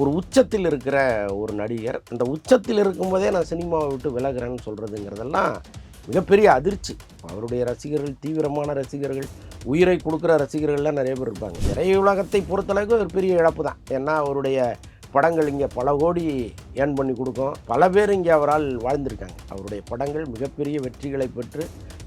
ஒரு உச்சத்தில் இருக்கிற ஒரு நடிகர், அந்த உச்சத்தில் இருக்கும்போதே நான் சினிமாவை விட்டு விலகுறேன்னு சொல்கிறதுங்கிறதெல்லாம் மிகப்பெரிய அதிர்ச்சி. அவருடைய ரசிகர்கள், தீவிரமான ரசிகர்கள், உயிரை கொடுக்குற ரசிகர்கள்லாம் நிறைய பேர் இருப்பாங்க. திரையுலகத்தை பொறுத்தளவுக்கு ஒரு பெரிய இழப்பு தான். ஏன்னா அவருடைய படங்கள் இங்கே பல கோடி ஏர்ன் பண்ணி கொடுக்கும். பல பேர் இங்கே அவரால் வாழ்ந்திருக்காங்க. அவருடைய படங்கள் மிகப்பெரிய வெற்றிகளை பெற்று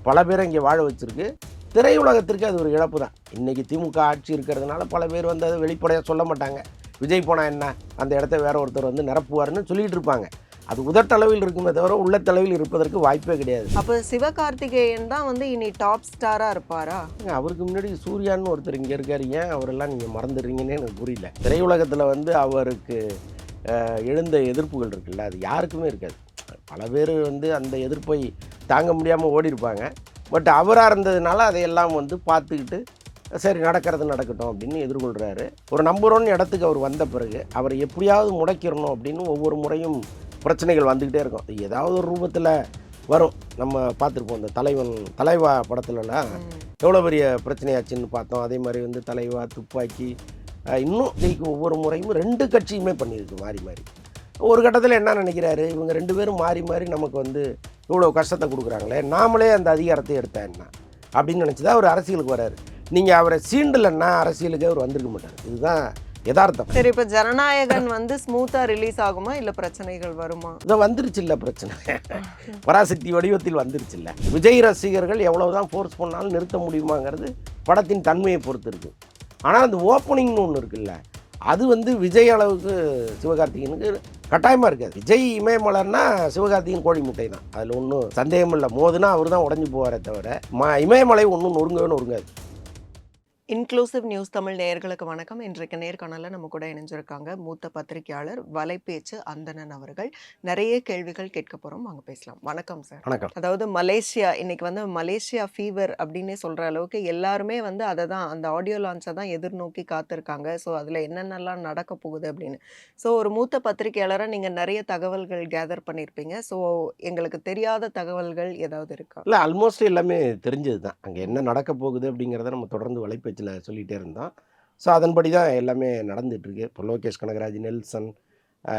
பல பேரை இங்கே வாழ வச்சுருக்கு. திரையுலகத்திற்கு அது ஒரு இழப்பு தான். இன்றைக்கி திமுக ஆட்சி இருக்கிறதுனால பல பேர் வந்து அதை வெளிப்படையாக சொல்ல மாட்டாங்க. விஜய் போனால் என்ன, அந்த இடத்த வேற ஒருத்தர் வந்து நிரப்புவார்னு சொல்லிகிட்டு இருப்பாங்க. அது உதட்டளவில் இருக்குமே தவிர உள்ளத்தளவில் இருப்பதற்கு வாய்ப்பே கிடையாது. அப்போ சிவகார்த்திகேயன் தான் வந்து இனி டாப் ஸ்டாராக இருப்பாரா? அவருக்கு முன்னாடி சூர்யான்னு ஒருத்தர் இங்கே இருக்காரு. ஏன் அவரெல்லாம் நீங்கள் மறந்துடுறீங்கன்னு எனக்கு புரியல. திரையுலகத்தில் வந்து அவருக்கு எழுந்த எதிர்ப்புகள் இருக்குல்ல, அது யாருக்குமே இருக்காது. பல பேர் வந்து அந்த எதிர்ப்பை தாங்க முடியாமல் ஓடி இருப்பாங்க. பட் அவராக இருந்ததுனால அதையெல்லாம் வந்து பார்த்துக்கிட்டு சரி நடக்கிறது நடக்கட்டும் அப்படின்னு எதிர்கொள்கிறாரு. ஒரு நம்பர் 1 இடத்துக்கு அவர் வந்த பிறகு அவரை எப்படியாவது முடக்கிடணும் அப்படின்னு ஒவ்வொரு முறையும் பிரச்சனைகள் வந்துக்கிட்டே இருக்கும். ஏதாவது ஒரு ரூபத்தில் வரும். நம்ம பார்த்துருப்போம், இந்த தலைவா படத்துலலாம் எவ்வளோ பெரிய பிரச்சனையாச்சுன்னு பார்த்தோம். அதே மாதிரி வந்து தலைவா, துப்பாக்கி, இன்னும் ஜெயிக்கு ஒவ்வொரு முறையும் 2 கட்சியுமே பண்ணியிருக்கு மாறி மாறி. ஒரு கட்டத்தில் என்ன நினைக்கிறாரு, இவங்க 2 பேரும் மாறி மாறி நமக்கு வந்து இவ்வளோ கஷ்டத்தை கொடுக்குறாங்களே, நாமளே அந்த அதிகாரத்தை எடுத்தா என்ன அப்படின்னு நினச்சி தான் அவர் அரசியலுக்கு வர்றாரு. நீங்கள் அவரை சீண்டலைன்னா அரசியலுக்கு அவர் வந்திருக்க மாட்டார். இதுதான் யதார்த்தம். சரி, இப்போ ஜனநாயகன் வந்து ஸ்மூத்தாக ரிலீஸ் ஆகுமா இல்லை பிரச்சனைகள் வருமா? இதை வந்துருச்சு இல்லை பிரச்சனை, பராசக்தி வடிவத்தில் வந்துருச்சு இல்லை. விஜய் ரசிகர்கள் எவ்வளவுதான் ஃபோர்ஸ் பண்ணாலும் நிறுத்த முடியுமாங்கிறது படத்தின் தன்மையை பொறுத்து இருக்குது. ஆனால் அந்த ஓப்பனிங்னு ஒன்று இருக்குல்ல, அது வந்து விஜய் அளவுக்கு சிவகார்த்திகனுக்கு கட்டாயமாக இருக்காது. விஜய் இமயமலர்னா சிவகார்த்திகன் கோழி முட்டை தான், அதில் ஒன்றும் சந்தேகம் இல்லை. மோதுனா அவர் தான் உடஞ்சி போவாரே தவிர இமயமலை ஒன்றும் நொறுங்கவே நொறுங்காது. இன்க்ளூசிவ் நியூஸ் தமிழ் நேயர்களுக்கு வணக்கம். இன்றைக்கு நேர்காணலில் நம்ம கூட இணைஞ்சிருக்காங்க மூத்த பத்திரிகையாளர் வலைப்பேச்சு அந்தணன் அவர்கள். நிறைய கேள்விகள் கேட்க போகிறோம், வாங்க பேசலாம். வணக்கம் சார். வணக்கம். அதாவது மலேசியா இன்னைக்கு வந்து மலேசியா ஃபீவர் அப்படின்னே சொல்கிற அளவுக்கு எல்லாருமே வந்து அதை தான், அந்த ஆடியோ லான்ச்சை தான் எதிர்நோக்கி காத்திருக்காங்க. ஸோ அதில் என்னென்னலாம் நடக்க போகுது அப்படின்னு. ஸோ ஒரு மூத்த பத்திரிகையாளராக நீங்கள் நிறைய தகவல்கள் கேதர் பண்ணியிருப்பீங்க. ஸோ எங்களுக்கு தெரியாத தகவல்கள் ஏதாவது இருக்கா? இல்லை, ஆல்மோஸ்ட் எல்லாமே தெரிஞ்சது தான். அங்கே என்ன நடக்க போகுது அப்படிங்கிறத நம்ம தொடர்ந்து வலைப்பேச்சு சொல்லிகிட்டே இருந்தோம். ஸோ அதன்படி தான் எல்லாமே நடந்துகிட்ருக்கு. இப்போ லோகேஷ் கனகராஜ், நெல்சன்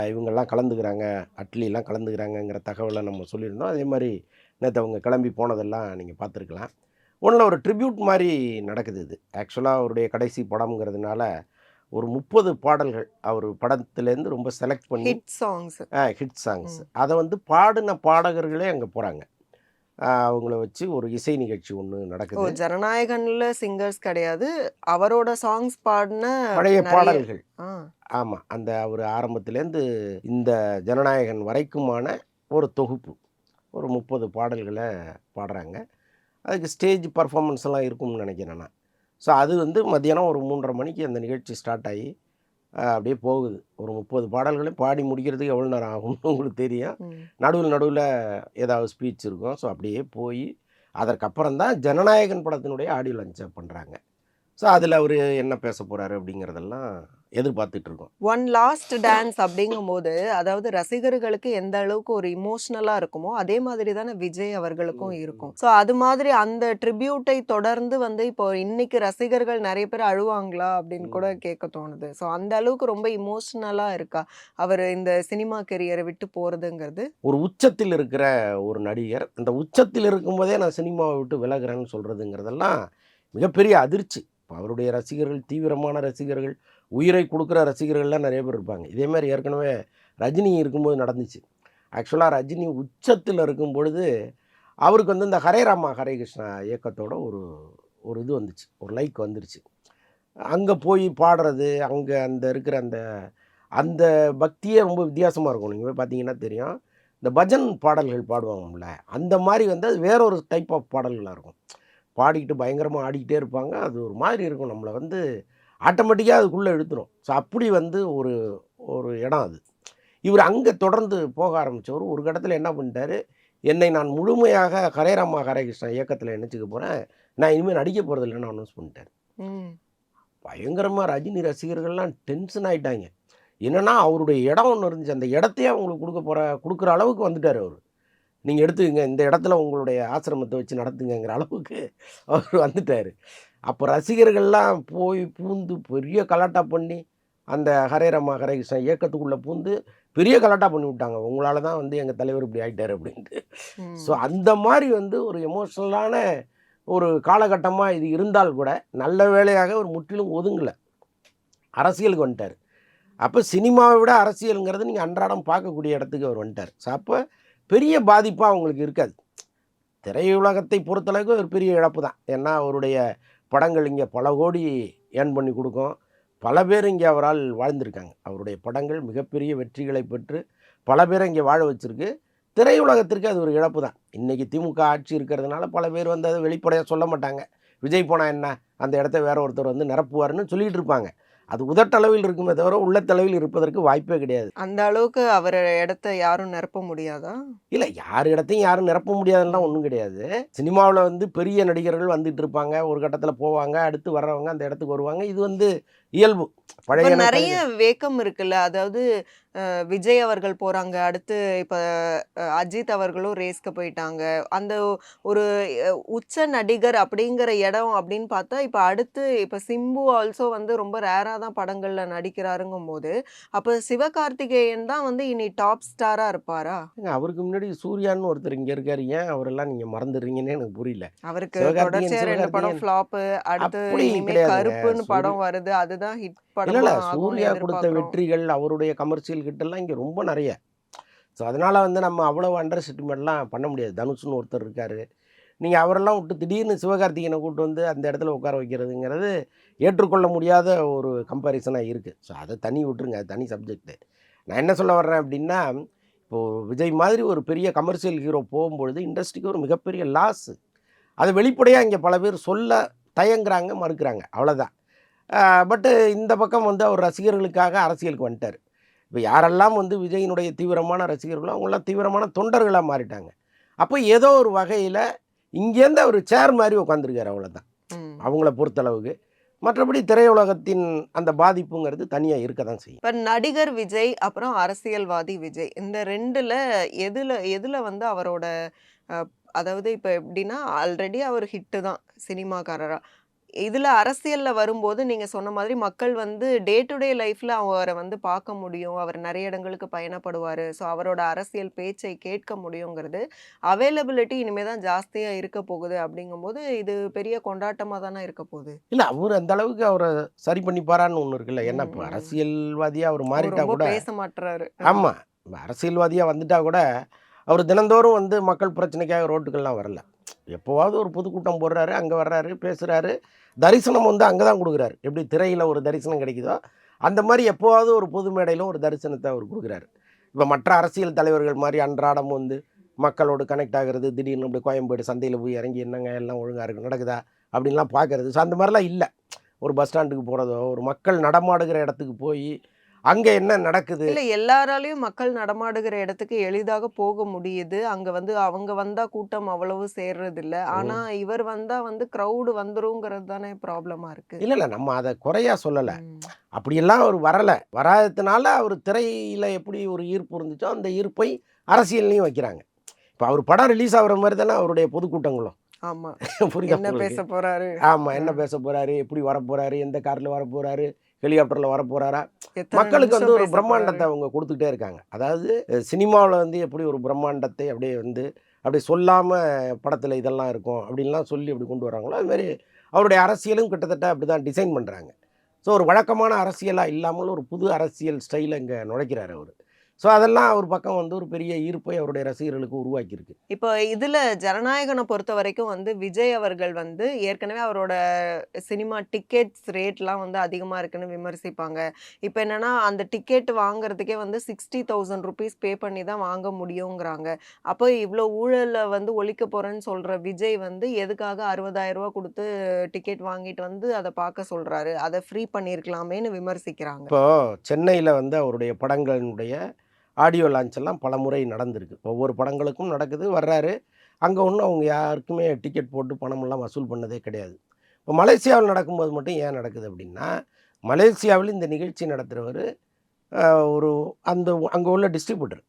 இவங்கெல்லாம் கலந்துக்கிறாங்க, அட்லிலாம் கலந்துக்கிறாங்கங்கிற தகவலை நம்ம சொல்லியிருந்தோம். அதே மாதிரி நேற்று அவங்க கிளம்பி போனதெல்லாம் நீங்கள் பார்த்துருக்கலாம். ஒன்றில் ஒரு ட்ரிபியூட் மாதிரி நடக்குது. இது ஆக்சுவலாக அவருடைய கடைசி படம்ங்கிறதுனால ஒரு 30 பாடல்கள் அவர் படத்துலேருந்து ரொம்ப செலக்ட் பண்ணி ஹிட் சாங்ஸ் அதை வந்து பாடின பாடகர்களே அங்கே போகிறாங்க. அவங்கள வச்சு ஒரு இசை நிகழ்ச்சி ஒன்று நடக்குது. ஜனநாயகன்ல சிங்கர்ஸ் கிடையாது, அவரோட சாங்ஸ் பாடின பழைய பாடல்கள். ஆமாம், அந்த அவர் ஆரம்பத்துலேருந்து இந்த ஜனநாயகன் வரைக்குமான ஒரு தொகுப்பு, ஒரு 30 பாடல்களை பாடுறாங்க. அதுக்கு ஸ்டேஜ் பர்ஃபார்மன்ஸ் எல்லாம் இருக்கும்னு நினைக்கிறேன் நான். ஸோ அது வந்து மத்தியானம் ஒரு 3:30 மணிக்கு அந்த நிகழ்ச்சி ஸ்டார்ட் ஆகி அப்படியே போகுது. ஒரு 30 பாடல்களையும் பாடி முடிக்கிறதுக்கு எவ்வளோ நேரம் ஆகும்னு உங்களுக்கு தெரியும். நடுவில் ஏதாவது ஸ்பீச் இருக்கும். ஸோ அப்படியே போய் அதற்கப்புறம் தான் ஜனநாயகன் படத்தினுடைய ஆடியோ லான்ச்சை பண்ணுறாங்க. ஸோ அதில் அவர் என்ன பேச போகிறாரு அப்படிங்கிறதெல்லாம் எதிர்பார்த்துட்டு இருக்கோம். ஒன் லாஸ்ட் டான்ஸ் அப்படிங்கும்போது அதாவது ரசிகர்களுக்கு எந்த அளவுக்கு ஒரு இமோஷனலாக இருக்குமோ அதே மாதிரி தானே விஜய் அவர்களுக்கும் இருக்கும். ஸோ அது மாதிரி அந்த ட்ரிபியூட்டை தொடர்ந்து வந்து இப்போ இன்னைக்கு ரசிகர்கள் நிறைய பேர் அழுவாங்களா அப்படின்னு கூட கேட்க தோணுது. ஸோ அந்த அளவுக்கு ரொம்ப இமோஷனலாக இருக்கா அவர் இந்த சினிமா கெரியரை விட்டு போகிறதுங்கிறது? ஒரு உச்சத்தில் இருக்கிற ஒரு நடிகர், அந்த உச்சத்தில் இருக்கும்போதே நான் சினிமாவை விட்டு விலகுறேன்னு சொல்கிறதுங்கிறதெல்லாம் மிகப்பெரிய அதிர்ச்சி. அவருடைய ரசிகர்கள், தீவிரமான ரசிகர்கள், உயிரை கொடுக்குற ரசிகர்கள்லாம் நிறைய பேர் இருப்பாங்க. இதேமாதிரி ஏற்கனவே ரஜினி இருக்கும்போது நடந்துச்சு. ஆக்சுவலாக ரஜினி உச்சத்தில் இருக்கும் பொழுது அவருக்கு வந்து இந்த ஹரே ராமா ஹரே கிருஷ்ணா இயக்கத்தோட ஒரு இது வந்துச்சு, ஒரு லைக் வந்துருச்சு. அங்கே போய் பாடுறது, அங்கே அந்த இருக்கிற அந்த பக்தியே ரொம்ப வித்தியாசமாக இருக்கும். நீங்கள் போய் பார்த்தீங்கன்னா தெரியும். இந்த பஜன் பாடல்கள் பாடுவாங்கல்ல, அந்த மாதிரி வந்து அது வேற ஒரு டைப் ஆஃப் பாடல்களாக இருக்கும். பாடிக்கிட்டு பயங்கரமாக ஆடிக்கிட்டே இருப்பாங்க. அது ஒரு மாதிரி இருக்கும், நம்மளை வந்து ஆட்டோமேட்டிக்காக அதுக்குள்ளே இழுத்துரும். ஸோ அப்படி வந்து ஒரு இடம் அது. இவர் அங்கே தொடர்ந்து போக ஆரம்பித்தவர் ஒரு கட்டத்தில் என்ன பண்ணிட்டாரு, என்னை நான் முழுமையாக ஹரே ராமா ஹரே கிருஷ்ணா இயக்கத்தில் நினச்சிக்க போகிறேன், நான் இனிமேல் நடிக்க போகிறது இல்லைன்னு அனௌன்ஸ் பண்ணிட்டார். பயங்கரமாக ரஜினி ரசிகர்கள்லாம் டென்ஷன் ஆகிட்டாங்க. என்னென்னா அவருடைய இடம் ஒன்று இருந்துச்சு, அந்த இடத்தையே அவங்களுக்கு கொடுக்குற அளவுக்கு வந்துட்டார் அவர். நீங்கள் எடுத்துக்கங்க, இந்த இடத்துல உங்களுடைய ஆசிரமத்தை வச்சு நடத்துங்கிற அளவுக்கு அவர் வந்துட்டார். அப்போ ரசிகர்கள்லாம் போய் பூந்து பெரிய கலாட்டா பண்ணி அந்த ஹரே ராமா ஹரே கிருஷ்ணா இயக்கத்துக்குள்ளே பூந்து பெரிய கலாட்டா பண்ணி விட்டாங்க. உங்களால தான் வந்து எங்கள் தலைவர் இப்படி ஆகிட்டார் அப்படின்ட்டு. ஸோ ம். அந்த மாதிரி வந்து ஒரு எமோஷ்னலான ஒரு காலகட்டமாக இது இருந்தால் கூட நல்ல வேளையாக ஒரு முற்றிலும் ஒதுங்கலை, அரசியலுக்கு வந்துட்டார். அப்போ சினிமாவை விட அரசியலுங்கிறது நீங்கள் அன்றாடம் பார்க்கக்கூடிய இடத்துக்கு அவர் வந்துட்டார். ஸோ அப்போ பெரிய பாதிப்பாக அவங்களுக்கு இருக்காது. திரையுலகத்தை பொறுத்தளவுக்கு ஒரு பெரிய இழப்பு தான். ஏன்னா அவருடைய படங்கள் இங்கே பல கோடி ஏர்ன் பண்ணி கொடுக்கும். பல பேர் இங்கே அவரால் வாழ்ந்திருக்காங்க. அவருடைய படங்கள் மிகப்பெரிய வெற்றிகளை பெற்று பல பேரை இங்கே வாழ வச்சிருக்கு. திரையுலகத்திற்கு அது ஒரு இழப்பு தான். இன்றைக்கி திமுக ஆட்சி இருக்கிறதுனால பல பேர் வந்து அதை வெளிப்படையாக சொல்ல மாட்டாங்க. விஜய் போனால் என்ன, அந்த இடத்த வேற ஒருத்தர் வந்து நிரப்புவார்னு சொல்லிகிட்டு இருப்பாங்க. அது உதட்டளவில் இருக்குமே தவிர உள்ளத்தளவில் இருப்பதற்கு வாய்ப்பே கிடையாது. அந்த அளவுக்கு அவர் இடத்த யாரும் நிரப்ப முடியாதா? இல்லை, யார் இடத்தையும் யாரும் நிரப்ப முடியாதுன்னா ஒன்றும் கிடையாது. சினிமாவில் வந்து பெரிய நடிகர்கள் வந்துட்டு இருப்பாங்க, ஒரு கட்டத்தில் போவாங்க, அடுத்து வர்றவங்க அந்த இடத்துக்கு வருவாங்க. இது வந்து இயல்பு. இப்ப பழைய நெறைய வேக்கம் இருக்குல்ல. அதாவது விஜய் அவர்கள் போறாங்க. அடுத்து இப்ப அஜித் அவர்களும் ரேஸ்க்கு போயிட்டாங்க. அந்த ஒரு உச்ச நடிகர் அப்படிங்கிற இடம் அப்படின்னு பார்த்தா, இப்ப அடுத்து இப்ப சிம்பு ஆல்சோ வந்து ரொம்ப ரேரா தான் படங்கள்ல நடிக்கிறாருங்கும்போது, அப்ப சிவகார்த்திகேயன் தான் வந்து இனி டாப் ஸ்டாரா இருப்பாரா? அவருக்கு முன்னாடி சூர்யான்னு ஒருத்தர் இங்கே இருக்காரு. ஏன் அவரெல்லாம் நீங்கள் மறந்துடுறீங்கன்னு எனக்கு புரியல. அவருக்கு சிவகார்த்திகேயன் தொடர்ச்சியா 2 படம் சிவகார்த்திகேயன் ஃப்ளாப்பு. அடுத்து அப்படி இனிமே கிடையாதுங்க. கருப்புன்னு படம் வருது. அதுதான் ஹிட் இல்லை படமா ஆகும்னு சூர்யா கொடுத்த எதிர்பார்க்கிறோம். வெற்றிகள் அவருடைய கமர்ஷியல் கிட்டெல்லாம் இங்கே ரொம்ப நிறைய. ஸோ அதனால் வந்து நம்ம அவ்வளோ அண்டர் எஸ்டிமேட்லாம் பண்ண முடியாது. தனுஷ்னு ஒருத்தர் இருக்கார். நீங்கள் அவரெல்லாம் விட்டு திடீர்னு சிவகார்த்திகேயனை கூப்பிட்டு வந்து அந்த இடத்துல உட்கார வைக்கிறதுங்கிறது ஏற்றுக்கொள்ள முடியாத ஒரு கம்பேரிசனாக இருக்குது. ஸோ அதை தனி விட்டுருங்க, அது தனி சப்ஜெக்ட்டு. நான் என்ன சொல்ல வர்றேன் அப்படின்னா, இப்போது விஜய் மாதிரி ஒரு பெரிய கமர்ஷியல் ஹீரோ போகும்பொழுது இண்டஸ்ட்ரிக்கு ஒரு மிகப்பெரிய லாஸு. அதை வெளிப்படையாக இங்கே பல பேர் சொல்ல தயங்குறாங்க, மறுக்கிறாங்க, அவ்வளோதான். பட்டு இந்த பக்கம் வந்து அவர் ரசிகர்களுக்காக அரசியலுக்கு வந்துட்டார். இப்போ யாரெல்லாம் வந்து விஜயினுடைய தீவிரமான ரசிகர்களோ அவங்களாம் தீவிரமான தொண்டர்களாக மாறிட்டாங்க. அப்போ ஏதோ ஒரு வகையில் இங்கேருந்து அவர் சேர் மாதிரி உட்காந்துருக்காரு, அவ்வளோதான் ம். அவங்கள பொறுத்தளவுக்கு. மற்றபடி திரையுலகத்தின் அந்த பாதிப்புங்கிறது தனியாக இருக்க தான் செய்யும். இப்ப நடிகர் விஜய், அப்புறம் அரசியல்வாதி விஜய். இந்த 2ல எதுல எதுல வந்து அவரோட அ அதாவது இப்ப எப்படின்னா, ஆல்ரெடி அவர் ஹிட்டு தான் சினிமாக்காரரா. இதுல அரசியல்ல வரும்போது நீங்க சொன்ன மாதிரி மக்கள் வந்து டே டு டே லைஃப்ல அவர வந்து பார்க்க முடியும். அவர் நெறைய இடங்களுக்கு பயணப்படுவாரு. ஸோ அவரோட அரசியல் பேச்சை கேட்க முடியுங்கிறது அவைலபிலிட்டி இனிமே தான் ஜாஸ்தியா இருக்க போகுது அப்படிங்கும்போது, இது பெரிய கொண்டாட்டமா தானே இருக்க போகுது. இல்லை, அவர் அந்த அளவுக்கு அவரை சரி பண்ணிப்பாரான்னு ஒன்று இருக்குல்ல. ஏன்னா இப்போ ம். அரசியல்வாதியாக அவர் அவர் மாறிட்டா ரொம்ப கூட, பேச மாட்றாரு. ஆமாம், அரசியல்வாதியாக வந்துட்டா கூட அவர் தினந்தோறும் வந்து மக்கள் பிரச்சனைக்காக ரோட்டுக்கெல்லாம் வரல. எப்போவாவது ஒரு பொதுக்கூட்டம் போடுறாரு, அங்கே வர்றாரு, பேசுகிறாரு. தரிசனம் வந்து அங்கே தான் கொடுக்குறாரு. எப்படி திரையில் ஒரு தரிசனம் கிடைக்குதோ அந்த மாதிரி எப்போவாவது ஒரு பொது மேடையிலும் ஒரு தரிசனத்தை அவர் கொடுக்குறாரு. இப்போ மற்ற அரசியல் தலைவர்கள் மாதிரி அன்றாடம் வந்து மக்களோடு கனெக்ட் ஆகிறது, திடீர்னு அப்படி கோயம்பேடு சந்தையில் போய் இறங்கி என்னங்க எல்லாம் ஒழுங்காக இருக்குது நடக்குதா அப்படின்லாம் பார்க்கறது. ஸோ அந்த மாதிரிலாம் இல்லை. ஒரு பஸ் ஸ்டாண்டுக்கு போகிறதோ, ஒரு மக்கள் நடமாடுகிற இடத்துக்கு போய் அங்கே என்ன நடக்குது. இல்ல எல்லாராலயும் மக்கள் நடமாடுகிற இடத்துக்கு எளிதாக போக முடியுது. அங்க வந்து அவங்க வந்தா கூட்டம் அவ்வளவு சேர்றதில்ல. ஆனா இவர் வந்தா வந்து கிரவுடு வந்துருங்கிறது தானே ப்ராப்ளமா இருக்கு. இல்லை இல்லை, நம்ம அதை குறையா சொல்லலை. ம். அப்படியெல்லாம் அவர் வரலை. வராததுனால அவர் திரையில் எப்படி ஒரு ஈர்ப்பு இருந்துச்சோ அந்த ஈர்ப்பை அரசியல்லையும் வைக்கிறாங்க. இப்போ அவர் படம் ரிலீஸ் ஆகிற மாதிரி தானே அவருடைய பொதுக்கூட்டங்களும். ஆமா. புரியுதா என்ன உங்களுக்கு? பேச போறாரு? ஆமாம், என்ன பேச போகிறாரு, எப்படி வரப்போகிறாரு, எந்த காரில் வரப்போகிறாரு, ஹெலிகாப்டரில் வரப்போகிறாரா, எத்தனை மக்களுக்கு வந்து நிமிஷம் ஒரு பேச பிரம்மாண்டத்தை போறாரு? அவங்க கொடுத்துக்கிட்டே இருக்காங்க. அதாவது சினிமாவில் வந்து எப்படி ஒரு பிரம்மாண்டத்தை அப்படியே வந்து அப்படியே சொல்லாமல் படத்தில் இதெல்லாம் இருக்கும் அப்படின்லாம் சொல்லி அப்படி கொண்டு வராங்களோ, அதுமாரி அவருடைய அரசியலும் கிட்டத்தட்ட அப்படி தான் டிசைன் பண்ணுறாங்க. ஸோ ஒரு வழக்கமான அரசியலாக இல்லாமல் ஒரு புது அரசியல் ஸ்டைலை இங்கே நுழைக்கிறார் அவர். ஸோ அதெல்லாம் ஒரு பக்கம் வந்து ஒரு பெரிய ஈர்ப்பை அவருடைய ரசிகர்களுக்கு உருவாக்கியிருக்கு. இப்போ இதுல ஜனநாயகனை பொறுத்த வரைக்கும் வந்து விஜய் அவர்கள் வந்து ஏற்கனவே அவரோட சினிமா டிக்கெட்ஸ் ரேட்லாம் வந்து அதிகமா இருக்குன்னு விமர்சிப்பாங்க. இப்போ என்னன்னா அந்த டிக்கெட் வாங்குறதுக்கே வந்து 60,000 ரூபீஸ் பே பண்ணி தான் வாங்க முடியுங்கிறாங்க. அப்போ இவ்ளோ ஊழல வந்து ஒழிக்க போறேன்னு சொல்ற விஜய் வந்து எதுக்காக ரூ. 60,000 குடுத்து டிக்கெட் வாங்கிட்டு வந்து அத பார்க்க சொல்றாரு? அத ஃப்ரீ பண்ணியிருக்கலாமேன்னு விமர்சிக்கிறாங்க. இப்போது சென்னையில் வந்து அவருடைய படங்களினுடைய ஆடியோ லான்ச் எல்லாம் பல முறை நடந்திருக்கு. ஒவ்வொரு படங்களுக்கும் நடக்குது, வர்றாரு. அங்கே ஒன்றும் அவங்க யாருக்குமே டிக்கெட் போட்டு பணமெல்லாம் வசூல் பண்ணதே கிடையாது. இப்போ மலேசியாவில் நடக்கும்போது மட்டும் ஏன் நடக்குது அப்படின்னா, மலேசியாவில் இந்த நிகழ்ச்சி நடத்துகிறவர் ஒரு அந்த அங்கே உள்ள டிஸ்ட்ரிபியூட்டர்.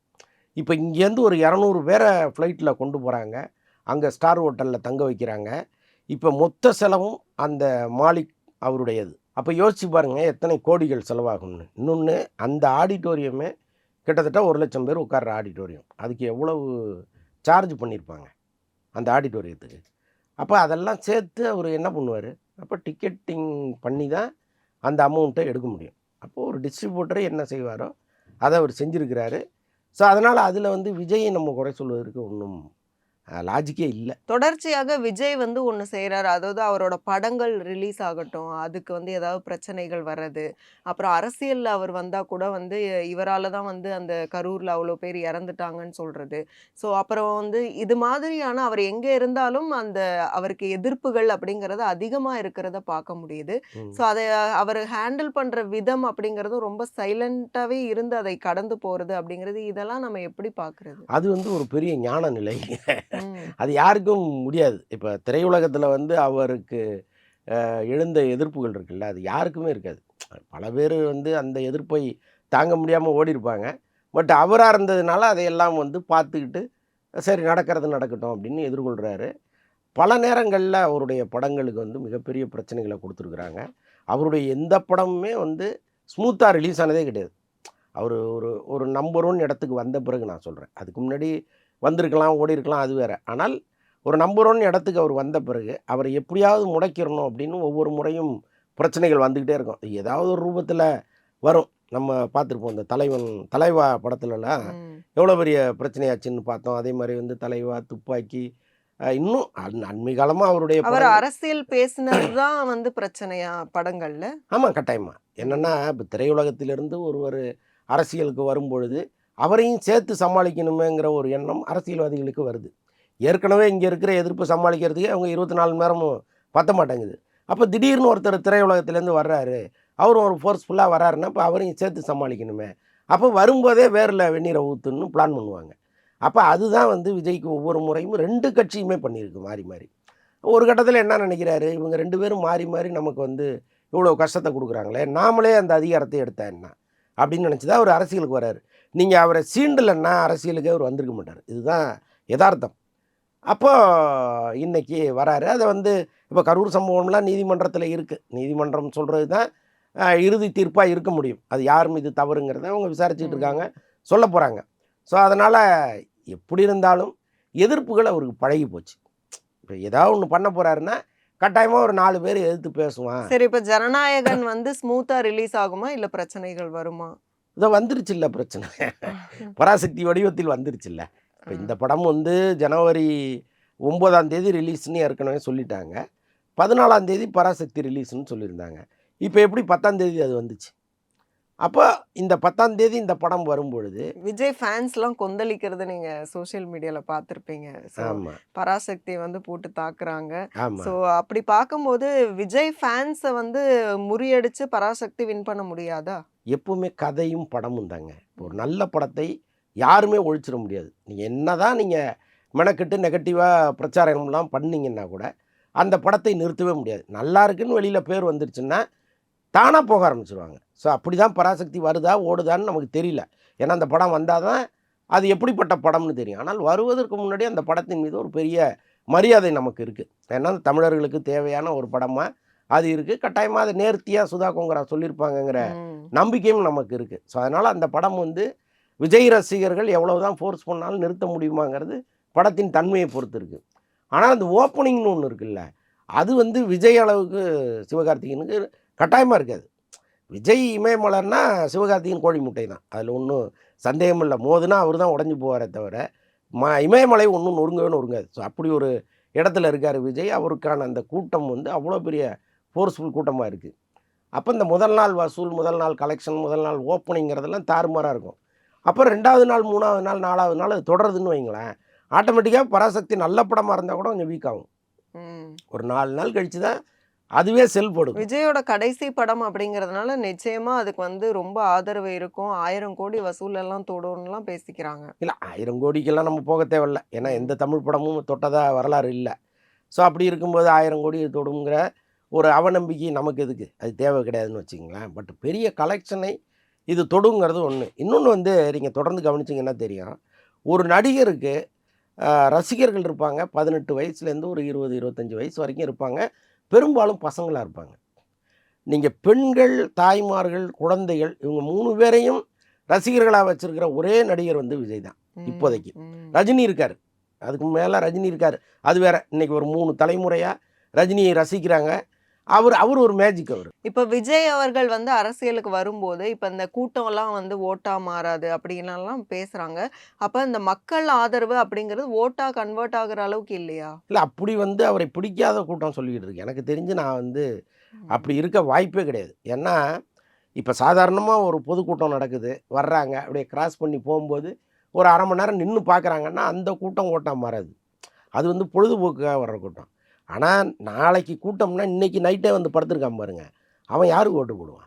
இப்போ இங்கேருந்து ஒரு 200 பேரை ஃப்ளைட்டில் கொண்டு போகிறாங்க. அங்கே ஸ்டார் ஹோட்டலில் தங்க வைக்கிறாங்க. இப்போ மொத்த செலவும் அந்த மாலிக் அவருடையது. அப்போ யோசிச்சு பாருங்கள் எத்தனை கோடிகள் செலவாகும்னு. இன்னொன்று, அந்த ஆடிட்டோரியமே கிட்டத்தட்ட 1,00,000 பேர் உட்கார்ற ஆடிட்டோரியம். அதுக்கு எவ்வளவு சார்ஜ் பண்ணியிருப்பாங்க அந்த ஆடிட்டோரியத்துக்கு. அப்போ அதெல்லாம் சேர்த்து அவர் என்ன பண்ணுவார், அப்போ டிக்கெட்டிங் பண்ணி தான் அந்த அமௌண்ட்டை எடுக்க முடியும். அப்போது ஒரு டிஸ்ட்ரிபியூட்டர் என்ன செய்வாரோ அதை அவர் செஞ்சுருக்கிறாரு. ஸோ அதனால் அதில் வந்து விஜயை நம்ம குறை சொல்வதற்கு ஒன்றும் லாஜிக்கே இல்லை. தொடர்ச்சியாக விஜய் வந்து ஒண்ணு செய்றாரு. அதாவது அவரோட படங்கள் ரிலீஸ் ஆகட்டும், அதுக்கு வந்து ஏதாவது பிரச்சனைகள் வர்றது. அப்புறம் அரசியல்ல அவர் வந்தா கூட வந்து இவரால தான் வந்து அந்த கரூர்ல அவ்வளோ பேர் இறந்துட்டாங்கன்னு சொல்றது. ஸோ அப்புறம் வந்து இது மாதிரியான அவர் எங்க இருந்தாலும் அந்த அவருக்கு எதிர்ப்புகள் அப்படிங்கிறது அதிகமா இருக்கிறத பார்க்க முடியுது. ம். ஸோ அதை அவர் ஹேண்டில் பண்ற விதம் அப்படிங்கிறதும் ரொம்ப சைலண்டாவே இருந்து அதை கடந்து போறது அப்படிங்கிறது இதெல்லாம் நம்ம எப்படி பார்க்குறது? அது வந்து ஒரு பெரிய ஞான நிலை. ம். அது யாருக்கும் முடியாது. இப்போ திரையுலகத்தில் வந்து அவருக்கு எழுந்த எதிர்ப்புகள் இருக்குல்ல, அது யாருக்குமே இருக்காது. பல பேர் வந்து அந்த எதிர்ப்பை தாங்க முடியாமல் ஓடிருப்பாங்க. பட் அவராக இருந்ததுனால அதையெல்லாம் வந்து பார்த்துக்கிட்டு, சரி நடக்கிறது நடக்கட்டும் அப்படின்னு எதிர்கொள்கிறாரு. பல நேரங்களில் அவருடைய படங்களுக்கு வந்து மிகப்பெரிய பிரச்சனைகளை கொடுத்துருக்குறாங்க. அவருடைய எந்த படமுமே வந்து ஸ்மூத்தாக ரிலீஸ் ஆனதே கிடையாது. அவர் ஒரு ஒரு நம்பர் 1 இடத்துக்கு வந்த பிறகு நான் சொல்கிறேன். அதுக்கு முன்னாடி வந்திருக்கலாம், ஓடியிருக்கலாம், அது வேற. ஆனால் ஒரு நம்பர் 1 இடத்துக்கு அவர் வந்த பிறகு, அவரை எப்படியாவது முடக்கிரணும் அப்படின்னு ஒவ்வொரு முறையும் பிரச்சனைகள் வந்துக்கிட்டே இருக்கும். ஏதாவது ஒரு ரூபத்தில வரும். நம்ம பார்த்துருப்போம். இந்த தலைவா படத்துலலாம் ம். எவ்வளோ பெரிய பிரச்சனையாச்சுன்னு பார்த்தோம். அதே மாரி வந்து தலைவா, துப்பாக்கி, இன்னும் அண்மை காலமா அவருடைய அவர் படங்கள். அரசியல் பேசினது தான் வந்து பிரச்சனையா படங்கள்ல? ஆமா, கட்டாயமா. ம். என்னன்னா, இப்ப திரையுலகத்திலிருந்து ஒருவர் அரசியலுக்கு வரும்பொழுது, அவரையும் சேர்த்து சமாளிக்கணுமேங்கிற ஒரு எண்ணம் அரசியல்வாதிகளுக்கு வருது. ஏற்கனவே இங்க இருக்கிற எதிர்ப்பு சமாளிக்கிறதுக்கே அவங்க 24 மணி நேரமும் பத்த மாட்டேங்குது. அப்ப திடீர்னு ஒருத்தர் திரையுலகத்திலேருந்து வர்றாரு, அவரும் ஒரு ஃபோர்ஸ்ஃபுல்லா வர்றாருன்னா, அப்ப அவரையும் சேர்த்து சமாளிக்கணுமே. அப்ப வரும்போதே வேர்ல வெந்நீர ஊத்துன்னு பிளான் பண்ணுவாங்க. அப்ப அதுதான் வந்து விஜய்க்கு ஒவ்வொரு முறையும் 2 கட்சியுமே பண்ணியிருக்கு மாறி, மாறி. ஒரு கட்டத்தில என்ன நினைக்கிறாரு, இவங்க 2 பேரும் மாறி, மாறி நமக்கு வந்து இவ்வளோ கஷ்டத்த குடுக்குறாங்களே, நாமளே அந்த அதிகாரத்தை எடுத்தா என்ன? அப்படின்னு நினச்சி தான் அவர் அரசியலுக்கு வராரு. நீங்க அவர சீண்டலன்னா அரசியலுக்கே அவர் வந்திருக்க மாட்டாரு. இதுதான் எதார்த்தம். அப்போ இன்னைக்கு வராரு. அத வந்து இப்ப கரூர் சம்பவம்லாம் நீதிமன்றத்தில இருக்கு. நீதிமன்றம் சொல்றது தான் இறுதி தீர்ப்பா இருக்க முடியும். அது யார் மீது தவறுங்கிறத அவங்க விசாரிச்சுட்டு இருக்காங்க. ம். சொல்லப் போறாங்க. ஸோ அதனால எப்படி இருந்தாலும் எதிர்ப்புகள் அவருக்கு பழகி போச்சு. இப்ப ஏதாவது ஒண்ணு பண்ண போறாருன்னா, கட்டாயமா ஒரு 4 பேர் எதிர்த்து பேசுவான். சரி, இப்ப ஜனநாயகன் வந்து ஸ்மூத்தா ரிலீஸ் ஆகுமா? இல்ல பிரச்சனைகள் வருமா? இதோ வந்துருச்சுல்ல பிரச்சனை. பராசக்தி வடிவத்தில் வந்துருச்சுல்ல. இப்ப ஆ. இந்த படம் வந்து ஜனவரி 9ஆம் தேதி ரிலீஸ்ன்னு ஏற்கனவே சொல்லிட்டாங்க. 14ஆம் தேதி பராசக்தி ரிலீஸ்ன்னு சொல்லியிருந்தாங்க. இப்ப எப்படி 10ஆம் தேதி அது வந்துச்சு. அப்ப இந்த 10ஆம் தேதி இந்த படம் வரும்பொழுது. விஜய் ஃபேன்ஸ்லாம் கொந்தளிக்கிறத நீங்க சோஷியல் மீடியால பார்த்திருப்பீங்க. ஸோ ஆமா, பராசக்தி வந்து போட்டு தாக்குறாங்க. ஆமா. ஸோ அப்படி பார்க்கும்போது விஜய் ஃபேன்ஸ வந்து முறியடிச்சு பராசக்தி வின் பண்ண முடியாதா? எப்பவுமே கதையும் படமும் தாங்க. இப்போ ஒரு ம். நல்ல படத்தை யாருமே ஒழிச்சிட முடியாது. நீங்க என்னதான் நீங்க மெனக்கெட்டு நெகட்டிவா பிரச்சாரம்லாம் பண்ணீங்கன்னா கூட, அந்த படத்தை நிறுத்தவே முடியாது. நல்லா இருக்குன்னு வெளியில பேர் வந்துருச்சுன்னா, தானா போக ஆரம்பிச்சுருவாங்க. ஸோ அப்படிதான் பராசக்தி வருதா, ஓடுதான்னு நமக்கு தெரியல. ஏன்னா அந்த படம் வந்தா தான் அது எப்படிப்பட்ட படம்னு தெரியும். ஆனால் வருவதற்கு முன்னாடி அந்த படத்தின் மீது ஒரு பெரிய மரியாதை நமக்கு இருக்கு. ஏன்னா தமிழர்களுக்கு தேவையான ஒரு படமா அது இருக்கு. கட்டாயமா அத நேர்த்தியா சுதா கொங்கரா சொல்லியிருப்பாங்கங்கிற ம். நம்பிக்கையும் நமக்கு இருக்கு. ஸோ அதனால அந்த படம் வந்து விஜய் ரசிகர்கள் எவ்வளவுதான் ஃபோர்ஸ் பண்ணாலும் நிறுத்த முடியுமாங்கிறது படத்தின் தன்மையை பொறுத்து இருக்கு. ஆனா அந்த ஓப்பனிங்னு ஒண்ணு இருக்குல்ல, அது வந்து விஜய் அளவுக்கு சிவகார்த்திகேயனுக்கு கட்டாயமா இருக்காது. விஜய் இமயமலர்னா சிவகார்த்திகேயன் கோழி முட்டை தான். அதில ஒண்ணும் சந்தேகம் இல்ல. மோதுனா அவரு தான் உடைஞ்சு போவாரே தவிர, இமயமலை ஒண்ணும் நொறுங்கவே நொறுங்காது. ஸோ அப்படி ஒரு இடத்துல இருக்காரு விஜய். அவருக்கான அந்த கூட்டம் வந்து அவ்வளோ பெரிய ஃபோர்ஸ்ஃபுல் கூட்டமா இருக்கு. அப்போ இந்த முதல் நாள் வசூல், முதல் நாள் கலெக்ஷன், முதல் நாள் ஓப்பனிங்கிறதெல்லாம் தாறுமாறா இருக்கும். அப்போ 2வது நாள், 3வது நாள், 4வது நாள் அது தொடருதுன்னு வைங்களேன், ஆட்டோமேட்டிக்கா பராசக்தி நல்ல படமா இருந்தா கூட கொஞ்சம் வீக் ஆகும். ம். ஒரு 4 நாள் கழிச்சு தான் அதுவே செல் கொடுக்கும். விஜயோட கடைசி படம் அப்படிங்கிறதுனால நிச்சயமா அதுக்கு வந்து ரொம்ப ஆதரவு இருக்கும். 1000 கோடி வசூல் எல்லாம் தொடும்லாம் பேசிக்கிறாங்க. இல்ல 1000 கோடிக்கெல்லாம் நம்ம போக தேவையில்ல. ஏன்னா ம். எந்த தமிழ் படமும் தொட்டதா வரலாறு இல்ல. ஸோ அப்படி இருக்கும்போது 1000 கோடி தொடுங்கிற ஒரு அவநம்பிக்கை நமக்கு எதுக்கு? அது தேவை கிடையாதுன்னு வச்சுக்கங்களேன். பட் பெரிய கலெக்ஷனை இது தொடுங்கிறது ஒண்ணு. இன்னொன்னு வந்து நீங்க தொடர்ந்து கவனிச்சீங்கன்னா தெரியும். ஒரு நடிகருக்கு ரசிகர்கள் இருப்பாங்க. 18 வயசுலேருந்து ஒரு 20, 25 வயசு வரைக்கும் இருப்பாங்க. பெரும்பாலும் பசங்களா இருப்பாங்க. நீங்கள் பெண்கள், தாய்மார்கள், குழந்தைகள் இவங்க 3 பேரையும் ரசிகர்களாக வச்சிருக்கிற ஒரே நடிகர் வந்து விஜய் தான் இப்போதைக்கு. ரஜினி இருக்கார், அதுக்கு மேலே ரஜினி இருக்கார், அது வேற. இன்னைக்கு ஒரு 3 தலைமுறையாக ரஜினியை ரசிக்கிறாங்க. அவர் ஒரு மேஜிக். அவர் இப்ப விஜய் அவர்கள் வந்து அரசியலுக்கு வரும்போது இப்ப இந்த கூட்டம்லாம் வந்து ஓட்டா மாறாது அப்படின்லாம் பேசுறாங்க. அப்ப இந்த மக்கள் ஆதரவு அப்படிங்கிறது ஓட்டா கன்வெர்ட் ஆகுற அளவுக்கு இல்லையா? இல்லை, அப்படி வந்து அவரை பிடிக்காத கூட்டம் சொல்லிக்கிட்டு இருக்கு. எனக்கு தெரிஞ்சு நான் வந்து அப்படி இருக்க வாய்ப்பே கிடையாது. ஏன்னா இப்போ சாதாரணமாக ஒரு பொதுக்கூட்டம் நடக்குது, வர்றாங்க, அப்படியே கிராஸ் பண்ணி போகும்போது ஒரு அரை மணி நேரம் நின்று பார்க்குறாங்கன்னா அந்த கூட்டம் ஓட்டா மாறாது. அது வந்து பொழுதுபோக்குக்காக வர்ற கூட்டம். ஆனால் நாளைக்கு கூட்டம்னா இன்னைக்கு நைட்டே வந்து படுத்துருக்கான் பாருங்க, அவன் யாருக்கு ஓட்டு போடுவான்?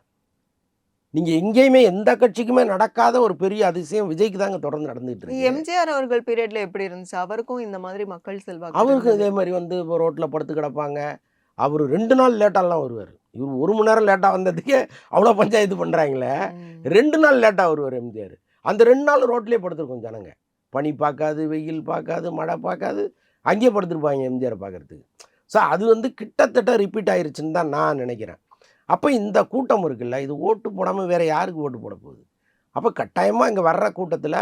நீங்கள் எங்கேயுமே எந்த கட்சிக்குமே நடக்காத ஒரு பெரிய அதிசயம் விஜய்க்கு தாங்க தொடர்ந்து நடந்துகிட்டு இருக்கு. எம்ஜிஆர் அவர்கள் பீரியட்ல எப்படி இருந்துச்சு? அவருக்கும் இந்த மாதிரி மக்கள் செல்வாக்கு அவருக்கும் இருந்தது. இதே மாதிரி வந்து இப்போ ரோட்டில் படுத்து கிடப்பாங்க. அவர் 2 நாள் லேட்டாலாம் வருவார். இவர் 1 மணி நேரம் லேட்டாக வந்ததுக்கே அவ்வளோ பஞ்சாயத்து பண்ணுறாங்களே. ம். 2 நாள் லேட்டாக வருவார் எம்ஜிஆர். அந்த 2 நாள் ரோட்லேயே படுத்துருக்கும் ஜனங்க. பனி பார்க்காது, வெயில் பார்க்காது, மழை பார்க்காது, அங்கேயே படுத்துருப்பாங்க எம்ஜிஆரை பார்க்கறதுக்கு. ஸோ அது வந்து கிட்டத்தட்ட ரிப்பீட் ஆயிருச்சுன்னு தான் நான் நினைக்கிறேன். அப்போ இந்த கூட்டம் இருக்குல்ல, இது ஓட்டு போடாமல் வேறு யாருக்கு ஓட்டு போட போகுது? அப்போ கட்டாயமாக இங்கே வர்ற கூட்டத்தில்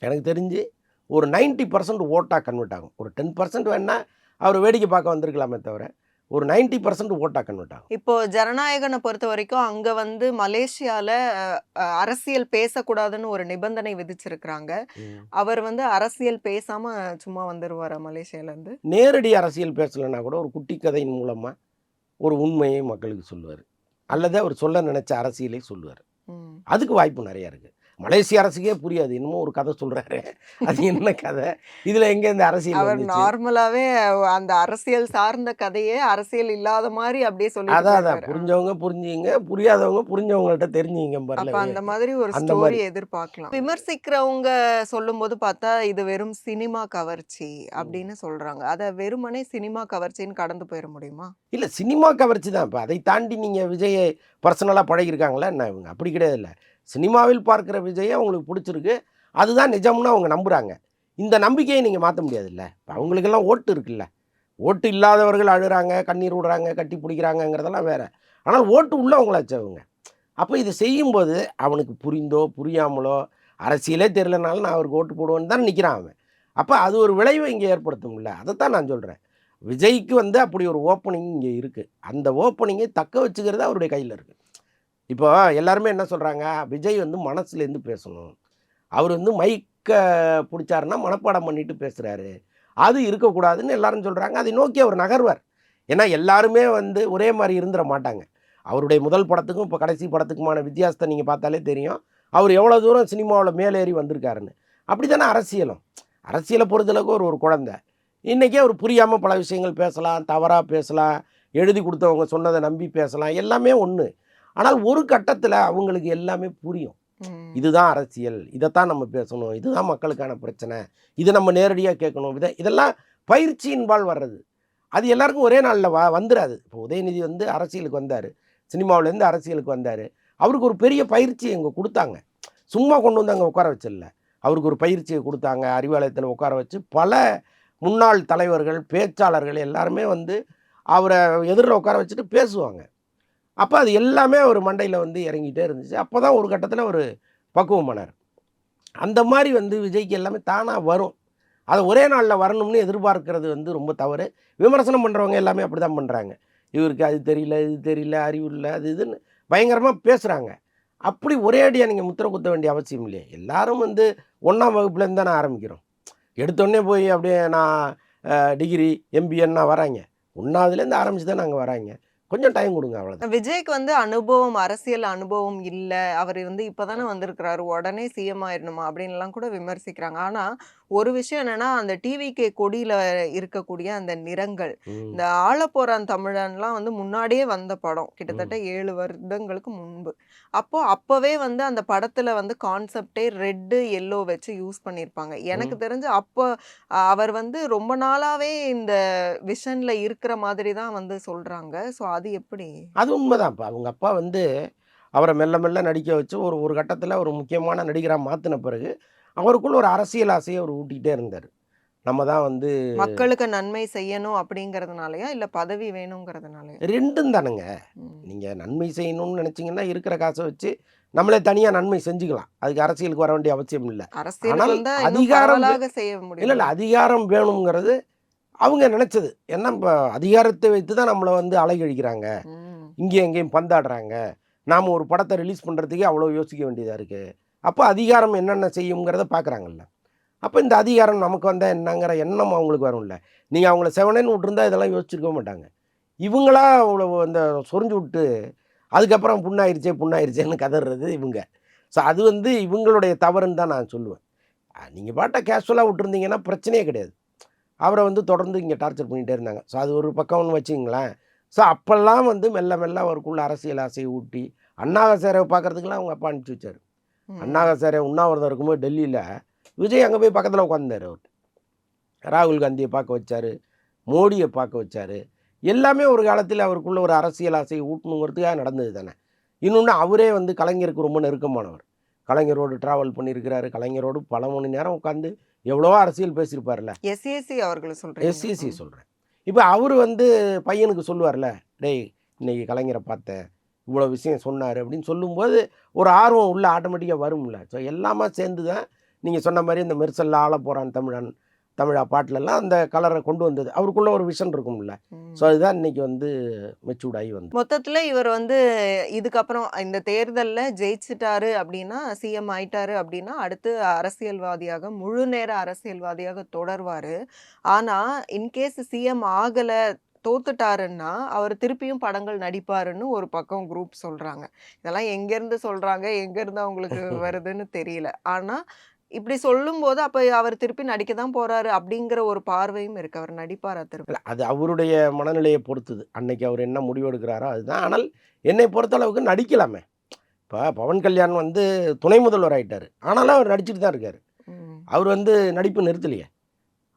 எனக்கு தெரிஞ்சு ஒரு 90% ஓட்டாக கன்வெர்ட் ஆகும். ஒரு 10% வேணா அவர் வேடிக்கை பார்க்க வந்திருக்கலாமே தவிர, ஒரு 90% ஓட்டாக கன்வெர்ட் ஆகும். இப்போ ஜனநாயகனை பொறுத்த வரைக்கும் அங்க வந்து மலேசியால அரசியல் பேசக்கூடாதுன்னு ஒரு நிபந்தனை விதிச்சிருக்கிறாங்க. ம். அவர் வந்து அரசியல் பேசாம சும்மா வந்துருவாரா மலேசியால இருந்து? நேரடி அரசியல் பேசலைன்னா கூட ஒரு குட்டி கதையின் மூலமாக ஒரு உண்மையை மக்களுக்கு சொல்லுவார். அல்லது அவர் சொல்ல நினைச்ச அரசியலை சொல்லுவார். ம். அதுக்கு வாய்ப்பு நிறையா இருக்குது. மலேசிய அரசுக்கே புரியாது. என்னமோ ஒரு கதை சொல்கிறாரு, அது என்ன கதை, இதில் எங்கே இந்த அரசியல் அவர் வந்துச்சு? நார்மலாவே அந்த அரசியல் சார்ந்த கதையே அரசியல் இல்லாத மாதிரி அப்படியே சொல்லிட்டு அதான் போயிடுவாரு. புரிஞ்சவங்க புரிஞ்சுங்க, புரியாதவங்க புரிஞ்சவங்கள்ட்ட தெரிஞ்சுங்க அப்ப பாருல. அந்த மாதிரி ஒரு அந்த ஸ்டோரி மாதிரி எதிர்பார்க்கலாம். விமர்சிக்கிறவங்க சொல்லும்போது பார்த்தா இது வெறும் சினிமா கவர்ச்சி அப்படின்னு சொல்றாங்க. அத வெறுமனே சினிமா கவர்ச்சின்னு கடந்து போயிட முடியுமா? இல்லை, சினிமா கவர்ச்சி தான். இப்போ அதை தாண்டி நீங்கள் விஜயை பர்சனலாக பழகியிருக்காங்களா என்ன இவங்க? அப்படி கிடையாது. இல்லை, சினிமாவில் பார்க்குற விஜயை அவங்களுக்கு பிடிச்சிருக்கு, அதுதான் நிஜம்னு அவங்க நம்புகிறாங்க. இந்த நம்பிக்கையை நீங்கள் மாற்ற முடியாதுல்ல. இப்போ அவங்களுக்கெல்லாம் ஓட்டு இருக்குல்ல. ஓட்டு இல்லாதவர்கள் அழுகிறாங்க, கண்ணீர் விடுறாங்க, கட்டி பிடிக்கிறாங்கங்கிறதெல்லாம் வேற. ஆனால் ஓட்டு உள்ளவங்களாச்சு அவங்க. அப்போ இதை செய்யும்போது அவனுக்கு புரிந்தோ புரியாமலோ அரசியலே தெரியலனாலும் நான் அவருக்கு ஓட்டு போடுவேன்னு தான் நிற்கிறான் அவன். அப்போ அது ஒரு விளைவை இங்கே ஏற்படுத்தும்ல. அதைத்தான் நான் சொல்கிறேன். விஜய்க்கு வந்து அப்படி ஒரு ஓப்பனிங் இங்கே இருக்குது. அந்த ஓப்பனிங்கை தக்க வச்சுக்கிறது அவருடைய கையில் இருக்குது. இப்போ எல்லாருமே என்ன சொல்கிறாங்க, விஜய் வந்து மனசுலேருந்து பேசணும், அவர் வந்து மைக்க பிடிச்சாருன்னா மனப்பாடம் பண்ணிட்டு பேசுகிறாரு, அது இருக்கக்கூடாதுன்னு எல்லாரும் சொல்கிறாங்க. அதை நோக்கி அவர் நகர்வார். ஏன்னா எல்லாருமே வந்து ஒரே மாதிரி இருந்துட மாட்டாங்க. அவருடைய முதல் படத்துக்கும் இப்போ கடைசி படத்துக்குமான வித்தியாசத்தை நீங்கள் பார்த்தாலே தெரியும், அவர் எவ்வளோ தூரம் சினிமாவில் மேலேறி வந்திருக்காருன்னு. அப்படி தானே அரசியலும். அரசியலை பொறுத்தளவுக்கு ஒரு குழந்தை. இன்றைக்கே அவர் புரியாமல் பல விஷயங்கள் பேசலாம், தவறாக பேசலாம், எழுதி கொடுத்தவங்க சொன்னதை நம்பி பேசலாம், எல்லாமே ஒன்று. ஆனால் ஒரு கட்டத்தில் அவங்களுக்கு எல்லாமே புரியும். இதுதான் அரசியல், இதைத்தான் நம்ம பேசணும், இதுதான் மக்களுக்கான பிரச்சனை, இதை நம்ம நேரடியாக கேட்கணும். இதெல்லாம் பயிற்சியின்பால் வர்றது. அது எல்லாருக்கும் ஒரே நாளில் வந்துடாது. இப்போ உதயநிதி வந்து அரசியலுக்கு வந்தார், சினிமாவிலேருந்து அரசியலுக்கு வந்தார். அவருக்கு ஒரு பெரிய பயிற்சி இங்கே கொடுத்தாங்க. சும்மா கொண்டு வந்து அங்கே உட்கார வச்சிடல, அவருக்கு ஒரு பயிற்சியை கொடுத்தாங்க. அறிவாலயத்தில் உட்கார வச்சு பல முன்னாள் தலைவர்கள், பேச்சாளர்கள் எல்லாருமே வந்து அவரை எதிரில் உட்கார வச்சுட்டு பேசுவாங்க. அப்போ அது எல்லாமே ஒரு மண்டையில் வந்து இறங்கிட்டே இருந்துச்சு. அப்போ தான் ஒரு கட்டத்தில் ஒரு பக்குவமானார். அந்த மாதிரி வந்து விஜய்க்கு எல்லாமே தானாக வரும். அதை ஒரே நாளில் வரணும்னு எதிர்பார்க்கறது வந்து ரொம்ப தவறு. விமர்சனம் பண்ணுறவங்க எல்லாமே அப்படி தான் பண்ணுறாங்க. இவருக்கு அது தெரியல, இது தெரியல, அறிவு இல்லை, அது இதுன்னு பயங்கரமாக பேசுகிறாங்க. அப்படி ஒரே அடியாக நீங்கள் முத்திரை குத்த வேண்டிய அவசியம் இல்லையே. எல்லாரும் வந்து 1ஆம் வகுப்புலேருந்து தானே ஆரம்பிக்கிறோம். எடுத்தோடனே போய் அப்படியே நான் டிகிரி எம்பிஎன்னா வராங்க. 1ஆவதுலேருந்து ஆரம்பித்து தான் நாங்கள் வராங்க. கொஞ்சம் டைம் கொடுங்க, அவ்வளோதான். விஜய்க்கு வந்து அனுபவம், அரசியல் அனுபவம் இல்ல. அவர் வந்து இப்பதானே வந்திருக்கிறாரு. உடனே சிஎம் ஆயிடணுமா அப்படின்லாம் கூட விமர்சிக்கிறாங்க. ஆனா ஒரு விஷயம் என்னன்னா, அந்த டிவிகே கொடியில இருக்கக்கூடிய அந்த நிறங்கள், இந்த ஆளப்போறான் தமிழன்லாம் வந்து முன்னாடியே வந்த படம். கிட்டத்தட்ட 7 வருடங்களுக்கு முன்பு. அப்பவே வந்து அந்த படத்துல வந்து கான்செப்டே ரெட், எல்லோ வச்சு யூஸ் பண்ணியிருப்பாங்க. எனக்கு தெரிஞ்சு அவர் வந்து ரொம்ப நாளாவே இந்த விஷன்ல இருக்கிற மாதிரி தான் வந்து சொல்றாங்க. ஸோ அது எப்படி? அது உண்மைதான். இப்போ அவங்க அப்பா வந்து அவரை மெல்ல மெல்ல நடிக்க வச்சு ஒரு கட்டத்தில் ஒரு முக்கியமான நடிகராக மாற்றின பிறகு அவருக்குள்ள ஒரு அரசியல் ஆசையை அவர் ஊட்டிகிட்டே இருந்தார். நம்ம தான் வந்து மக்களுக்கு நன்மை செய்யணும் அப்படிங்கிறதுனாலயா? இல்ல பதவி வேணுங்கிறதுனாலயா? 2ம் தானங்க. ம். நீங்க நன்மை செய்யணும்னு நினைச்சீங்கன்னா, இருக்கிற காச வச்சு நம்மளே தனியா நன்மை செஞ்சுக்கலாம். அதுக்கு அரசியலுக்கு வர வேண்டிய அவசியம் இல்ல. அரசியலுக்கு ஆனால் வந்தா இன்னும் அதிகாரம் பரவலாக செய்ய இல்ல முடியும்ல. அதிகாரம் வேணுங்கிறது அவங்க நினைச்சது. ஏன்னா இப்ப அதிகாரத்தை வைத்து தான் நம்மள வந்து அலைக்கழிக்கிறாங்க. ம். இங்கேயும் அங்கேயும் பந்தாடுறாங்க. நாம ஒரு படத்த ரிலீஸ் பண்றதுக்கே அவ்வளோ யோசிக்க வேண்டியதா இருக்கு. அப்ப அதிகாரம் என்னென்ன செய்யும்ங்கிறத பார்க்குறாங்கல்ல. அப்ப இந்த அதிகாரம் நமக்கு வந்தா என்னங்கிற எண்ணம் அவங்களுக்கு வரும்ல. நீங்க அவங்கள செவனேன்னு விட்டுருந்தா இதெல்லாம் யோசிச்சிருக்க மாட்டாங்க. இவங்களா அவ்வளோ அந்த சொரிஞ்சு விட்டு, அதுக்கப்புறம் புண்ணாயிருச்சே புண்ணாயிருச்சேன்னு கதறது இவங்க. ஸோ அது வந்து இவங்களுடைய தவறுன்னு தான் நான் சொல்லுவேன். நீங்க பாட்ட கேஷுவலா விட்டுருந்தீங்கன்னா பிரச்சனையே கிடையாது. அவர வந்து தொடர்ந்து இங்க டார்ச்சர் பண்ணிட்டே இருந்தாங்க. ஸோ அது ஒரு பக்கம்னு வச்சுக்கங்களேன். ஸோ அப்பல்லாம் வந்து மெல்ல மெல்ல அவருக்குள்ள அரசியல் ஆசைய ஊட்டி, அண்ணா ஹசாரேவ பார்க்கறதுக்குலாம் அவங்க அப்பா அனுப்பிச்சு வச்சாரு. அண்ணா ம். ஹசாரே உண்ணாவிரதம் இருக்கும்போது டெல்லியில, விஜய் அங்க போய் பக்கத்துல உட்கார்ந்தாரு அவரு. ராகுல் காந்திய பார்க்க வச்சாரு. மோடிய பார்க்க வச்சாரு. எல்லாமே ஒரு காலத்தில அவருக்குள்ள ஒரு அரசியல் ஆசைய ஊட்டணுங்கிறதுக்காக நடந்தது தானே. இன்னொன்னு அவரே வந்து கலைஞருக்கு ரொம்ப நெருக்கமானவர். கலைஞரோடு டிராவல் பண்ணியிருக்கிறாரு. கலைஞரோடு பல மணி நேரம் உட்கார்ந்து எவ்வளவோ அரசியல் பேசியிருப்பார்ல. எஸ்ஏசி அவர்கள சொல்றீங்க. எஸ்இசி சொல்றேன். இப்ப அவரு வந்து பையனுக்கு சொல்லுவார்ல, "டேய் இன்னைக்கு கலைஞர பார்த்தேன். இவ்வளோ விஷயம் சொன்னாரு." அப்படின்னு சொல்லும்போது, ஒரு ஆர்வம் உள்ள ஆட்டோமேட்டிக்கா வரும்ல. ஸோ எல்லாமே சேர்ந்து தான் நீங்க சொன்ன மாரி இந்த "மெர்சல்ல ஆளப்போறான் தமிழன், தமிழா" பாட்டுலலாம் அந்த கலர கொண்டு வந்தது. அவருக்குள்ள ஒரு விஷன் இருக்கும்ல. ஸோ ம். அதுதான் இன்னைக்கு வந்து மெச்சூர்ட் ஆகி வந்தது. மொத்தத்துல இவர் வந்து இதுக்கப்புறம் இந்த தேர்தல்ல ஜெயிச்சுட்டாரு அப்படின்னா, சிஎம் ஆயிட்டாரு அப்படின்னா, அடுத்து அரசியல்வாதியாக முழு நேர அரசியல்வாதியாக தொடர்வாரு. ஆனா, இன்கேஸ் சிஎம் ஆகல, தோத்துட்டாருன்னா, அவர் திருப்பியும் படங்கள் நடிப்பாருன்னு ஒரு பக்கம் குரூப் சொல்றாங்க. இதெல்லாம் எங்கேருந்து சொல்றாங்க? எங்கேருந்து அவங்களுக்கு வருதுன்னு தெரியல. ஆனா, இப்படி சொல்லும்போது, அப்ப அவர் திருப்பி நடிக்க தான் போறாரு அப்படிங்கிற ஒரு பார்வையும் இருக்கு. அவர் நடிப்பாரா திரும்ப? இல்ல அது அவருடைய மனநிலைய பொறுத்தது. அன்னைக்கு அவர் என்ன முடிவு எடுக்கிறாரோ அதுதான். ஆனால் என்னை பொறுத்தளவுக்கு நடிக்கலாமே. இப்ப பவன் கல்யாண் வந்து துணை முதல்வர் ஆயிட்டாரு. ஆனாலும் அவர் நடிச்சுட்டு தான் இருக்காரு. ம். அவர் வந்து நடிப்பு நிறுத்தலையே.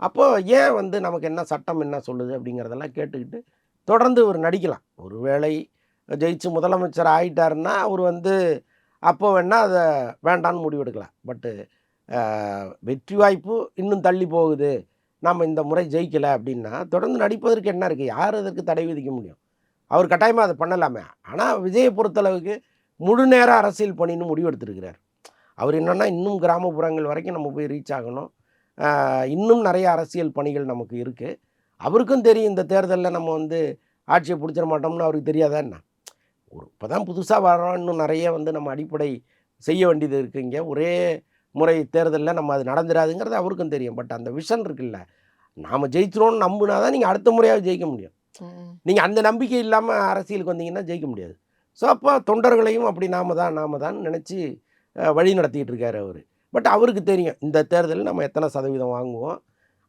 அப்போ ஏன் வந்து நமக்கு என்ன சட்டம் என்ன சொல்லுது அப்படிங்கிறதெல்லாம் கேட்டுக்கிட்டு தொடர்ந்து இவர் நடிக்கலாம். ஒருவேளை ஜெயிச்சு முதலமைச்சர் ஆயிட்டாருன்னா, அவர் வந்து அப்போ வேணா அத வேண்டான்னு முடிவெடுக்கலாம். பட்டு வெற்றி வாய்ப்பு இன்னும் தள்ளி போகுது. நாம இந்த முறை ஜெயிக்கல அப்படின்னா, தொடர்ந்து நடிப்பதற்கு என்ன இருக்கு? யார் அதற்கு தடை விதிக்க முடியும்? அவர் கட்டாயமா அத பண்ணலாமே. ஆனா விஜய பொறுத்தளவுக்கு முழு நேர அரசியல் பணின்னு முடிவெடுத்திருக்கிறார். அவர் என்னன்னா, இன்னும் கிராமப்புறங்கள் வரைக்கும் நம்ம போய் ரீச் ஆகணும். இன்னும் நெறைய அரசியல் பணிகள் நமக்கு இருக்கு. அவருக்கும் தெரியும் இந்த தேர்தல்ல நம்ம வந்து ஆட்சிய புடிச்சிட மாட்டோம்னு அவருக்கு தெரியாதா என்ன? இப்ப தான் புதுசா வர்றோம். இன்னும் நெறைய வந்து நம்ம அடிப்படை செய்ய வேண்டியது இருக்கு இங்க. ஒரே முறை தேர்தல்ல நம்ம அது நடந்துராதுங்கிறது அவருக்கும் தெரியும். பட் அந்த விஷன் இருக்குல்ல, நாம ஜெயிச்சுருவோம்னு நம்புனா தான் நீங்க அடுத்த முறையாவது ஜெயிக்க முடியும். ம். நீங்க அந்த நம்பிக்கை இல்லாம அரசியலுக்கு வந்தீங்கன்னா ஜெயிக்க முடியாது. ஸோ, அப்போ தொண்டர்களையும் அப்படி நாம தான்னு நெனச்சு வழி நடத்திட்டு இருக்காரு அவரு. பட் அவருக்கு தெரியும். இந்த தேர்தல்ல நம்ம எத்தனை சதவீதம் வாங்குவோம்.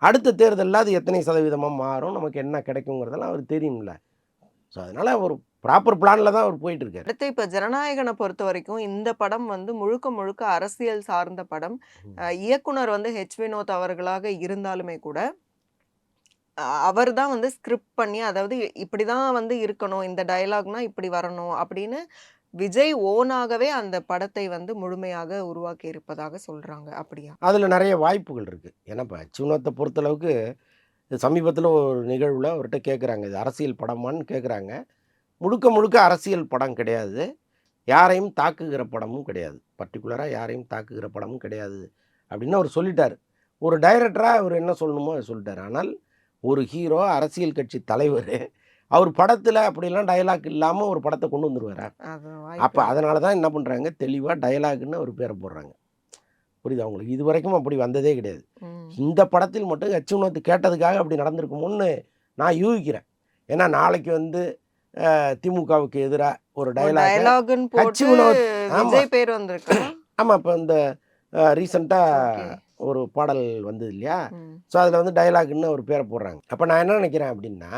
அடுத்த தேர்தல்ல அது எத்தனை சதவீதமா மாறும். நமக்கு என்ன கிடைக்குங்கிறதெல்லாம் அவருக்கு தெரியும்ல. ஸோ, அதனால ஒரு ப்ராப்பர் பிளான்ல தான் அவர் போயிட்டு இருக்காரு. அடுத்து இப்ப ஜனநாயகன பொறுத்தவரைக்கும், இந்த படம் வந்து முழுக்க முழுக்க அரசியல் சார்ந்த படம். ம். இயக்குனர் வந்து ஹெச். வினோத் அவர்களாக இருந்தாலுமே கூட, அவர் தான் வந்து ஸ்கிரிப்ட் பண்ணி, அதாவது இப்படிதான் வந்து இருக்கணும், இந்த டயலாக்னா இப்படி வரணும் அப்படின்னு விஜய் ஓனாகவே அந்த படத்தை வந்து முழுமையாக உருவாக்கி இருப்பதாக சொல்றாங்க. அப்படியா? அதுல நெறைய வாய்ப்புகள் இருக்கு. ஏன்னா, இப்ப சிவனத்த பொறுத்தளவுக்கு சமீபத்தில ஒரு நிகழ்வுல அவர்ட்ட கேட்குறாங்க. இது அரசியல் படமான்னு கேட்குறாங்க. முழுக்க முழுக்க அரசியல் படம் கிடையாது. யாரையும் தாக்குகிற படமும் கிடையாது. பர்ட்டிகுலரா யாரையும் தாக்குகிற படமும் கிடையாது. அப்படின்னு அவர் சொல்லிட்டாரு. ஒரு டைரக்டரா அவர் என்ன சொல்லணுமோ அத சொல்லிட்டாரு. ஆனால் ஒரு ஹீரோ, அரசியல் கட்சி தலைவரு, அவர் படத்தில அப்படிலாம் டயலாக் இல்லாம ஒரு படத்த கொண்டு வந்துருவாரா? அது அப்ப வாய்ப்பில்ல. அதனால தான் என்ன பண்றாங்க, தெளிவா டயலாக்ன்னு ஒரு பேர போடுறாங்க. புரியுதா உங்களுக்கு? இதுவரைக்கும் அப்படி வந்ததே கிடையாது. ம். இந்த படத்தில் மட்டும் எச் வினோத் கேட்டதுக்காக அப்படி நடந்திருக்குமோன்னு நான் யூகிக்கிறேன். ஏன்னா நாளைக்கு வந்து திமுகவுக்கு எதிரா ஒரு ஓ, டயலாக டயலாக்ன்னு ஹச் போட்டு வினோத் ஆமா, விஜய் பேர் வந்திருக்கா? ஆமா. இப்ப இந்த ரீசென்ட்டா ஓகே. ஒரு பாடல் வந்தது இல்லையா? ம். ஸோ அதில வந்து டயலாக்ன்னு ஒரு பேர போடுறாங்க. அப்ப நான் என்ன நினைக்கிறேன் அப்படின்னா,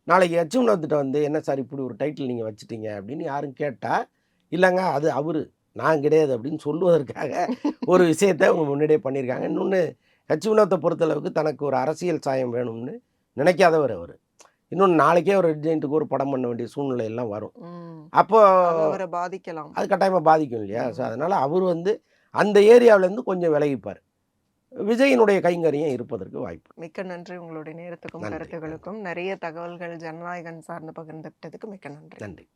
நாளைக்கு எச் வினோத்ட்ட வந்து என்ன சார் இப்படி ஒரு டைட்டில் நீங்க வச்சுட்டீங்க அப்படின்னு யாரும் கேட்டா, இல்லங்க அது அவரு. நான் கிடையாது அப்படின்னு சொல்லுவதற்காக ஒரு விஷயத்த அவங்க முன்னாடியே பண்ணியிருக்காங்க. இன்னொன்னு ஹச் வினோத்த பொறுத்தளவுக்கு தனக்கு ஒரு அரசியல் சாயம் வேணும்னு நினைக்காதவர் அவரு. இன்னொன்னு நாளைக்கே ஒரு ரெட் ஜெயண்ட்டுக்கு ஒரு படம் பண்ண வேண்டிய சூழ்நிலை எல்லாம் வரும். ம். அப்போ அது அவர பாதிக்கலாம். அது கட்டாயமா பாதிக்கும் இல்லையா? ஸோ ம். அதனால அவரு வந்து அந்த ஏரியாவுலேருந்து கொஞ்சம் விலகிப்பாரு. விஜயினுடைய கைங்கரியம் இருப்பதற்கு வாய்ப்பு. மிக்க நன்றி உங்களுடைய நேரத்துக்கும் நன்றி. கருத்துகளுக்கும். நிறைய தகவல்கள் ஜனநாயகன் சார்ந்து பகிர்ந்துக்கிட்டதுக்கு மிக்க நன்றி. நன்றி.